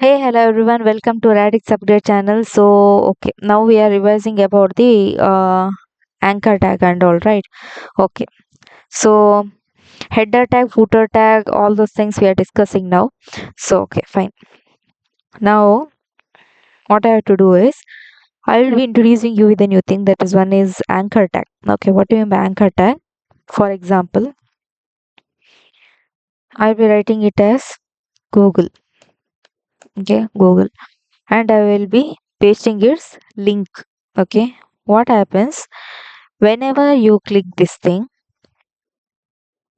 Hey, hello everyone. Welcome to Radix Upgrade channel. Okay, now we are revising about the anchor tag and all, right? Okay, so header tag, footer tag, all those things we are discussing now. Okay, fine. Now, what I have to do is I will be introducing you with a new thing. That is one is anchor tag. Okay, what do you mean by anchor tag? For example, I'll be writing it as Google. Okay, Google, and I will be pasting its link. Okay, what happens? Whenever you click this thing,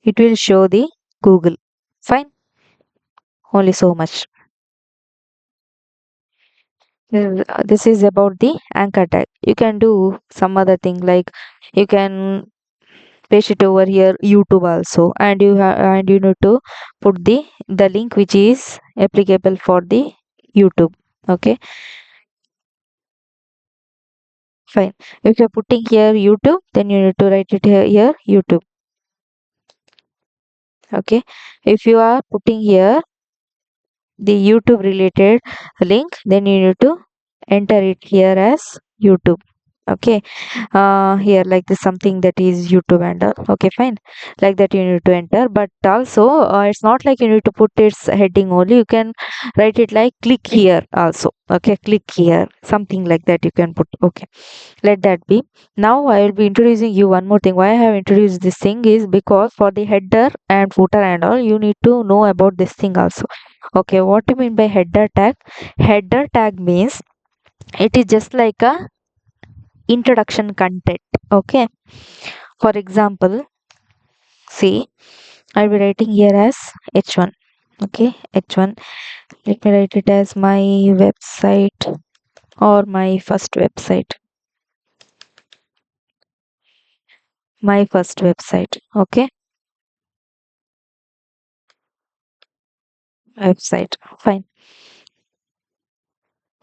it will show the Google. Fine, only so much. This is about the anchor tag. You can do some other thing like you can paste it over here YouTube also, and you need to put the link which is applicable for the YouTube. Okay, fine. If you're putting here YouTube, then you need to write it here YouTube. Okay, if you are putting here the YouTube related link, then you need to enter it here as YouTube. Okay, here like this something that is YouTube and all. Okay, fine, like that you need to enter, but also it's not like you need to put its heading only. You can write it like click here also. Okay, click here, something like that you can put. Okay, let that be. Now I will be introducing you one more thing. Why I have introduced this thing is because for the header and footer and all, you need to know about this thing also. Okay, what do you mean by header tag? Header tag means it is just like a introduction content. Okay, for example, see, I'll be writing here as h1. Okay, h1, let me write it as my website or my first website. My first website. Okay, website, fine.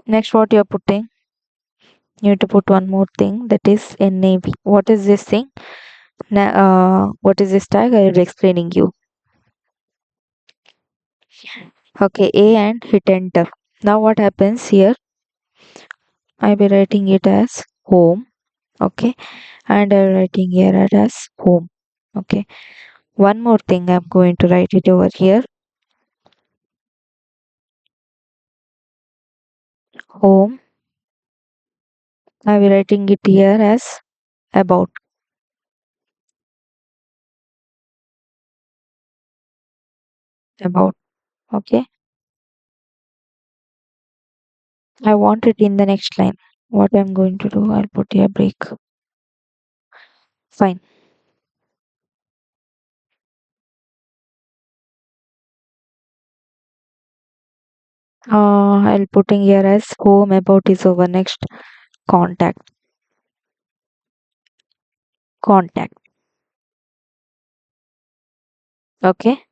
Next, what you're putting, you need to put one more thing, that is nav. What is this thing? What is this tag? I will be explaining you. Okay, a and hit enter. Now what happens here? I'll be writing it as home. Okay, and I'm writing here it as home. Okay, one more thing, I'm going to write it over here, home. I'll be writing it here as about. About. Okay, I want it in the next line. What I'm going to do, I'll put here break. Fine. I'll putting here as home, about is over, next contact. Contact. Okay.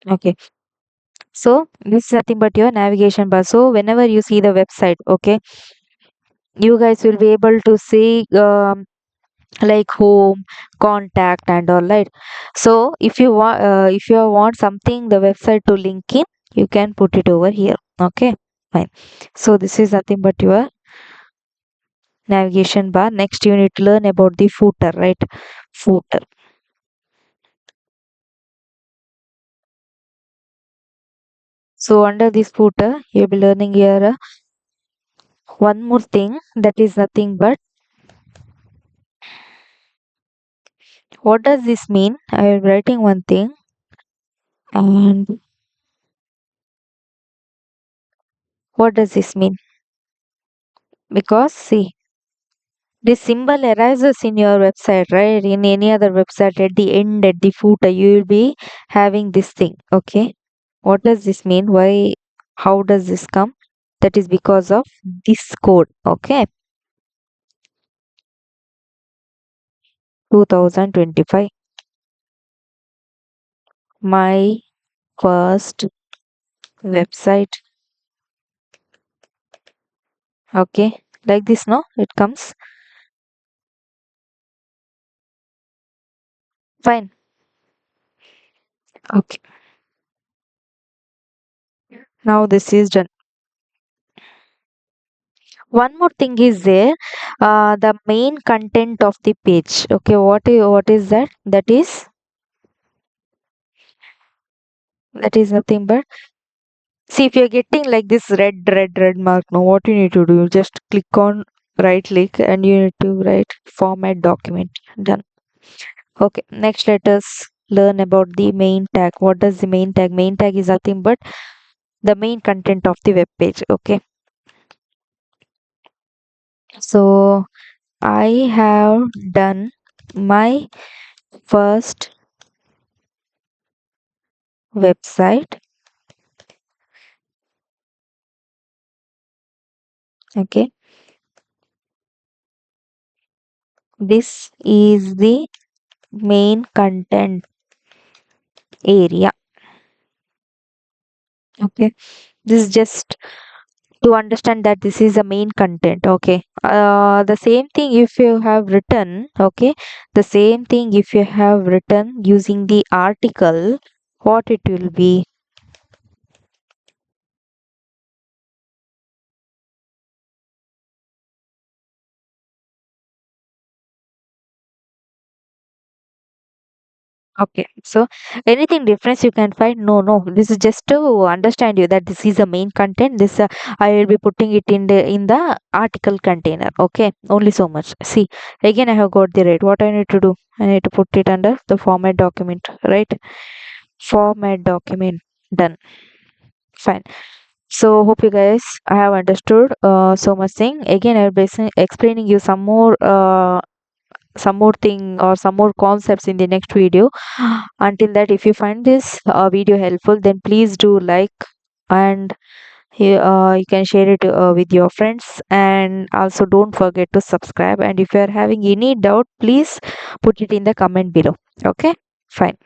Okay, so this is nothing but your navigation bar. So whenever you see the website, okay, you guys will be able to see like home, contact and all, right? So if you want something the website to link in, you can put it over here. Okay, fine. So this is nothing but your navigation bar. Next you need to learn about the footer, right? Footer. So under this footer you'll be learning here one more thing, that is nothing but what does this mean. I am writing one thing, and what does this mean? Because see, this symbol arises in your website, right? In any other website, at the end, at the footer, you will be having this thing. Okay. What does this mean? Why? How does this come? That is because of this code. Okay. 2025. My first website. Okay. Like this, no? It comes. Fine. Okay, now this is done. One more thing is there, the main content of the page. Okay, what is that? That is nothing but, see, if you're getting like this red mark, now what you need to do, you just click on right click and you need to write format document. Done. Okay, next let us learn about the main tag. What does the main tag? Main tag is nothing but the main content of the web page. Okay, so I have done my first website. Okay, this is the main content area. Okay, this is just to understand that this is the main content. Okay, the same thing if you have written, okay, the same thing if you have written using the article, what it will be. Okay, so anything difference you can find? No, no. This is just to understand you that this is the main content. This I will be putting it in the article container. Okay, only so much. See, again I have got the right. What I need to do? I need to put it under the format document, right? Format document. Done. Fine. So hope you guys have understood so much thing. Again, I'll be explaining you some more thing or some more concepts in the next video. Until that, if you find this video helpful, then please do like, and you can share it with your friends, and also don't forget to subscribe. And if you are having any doubt, please put it in the comment below. Okay, fine.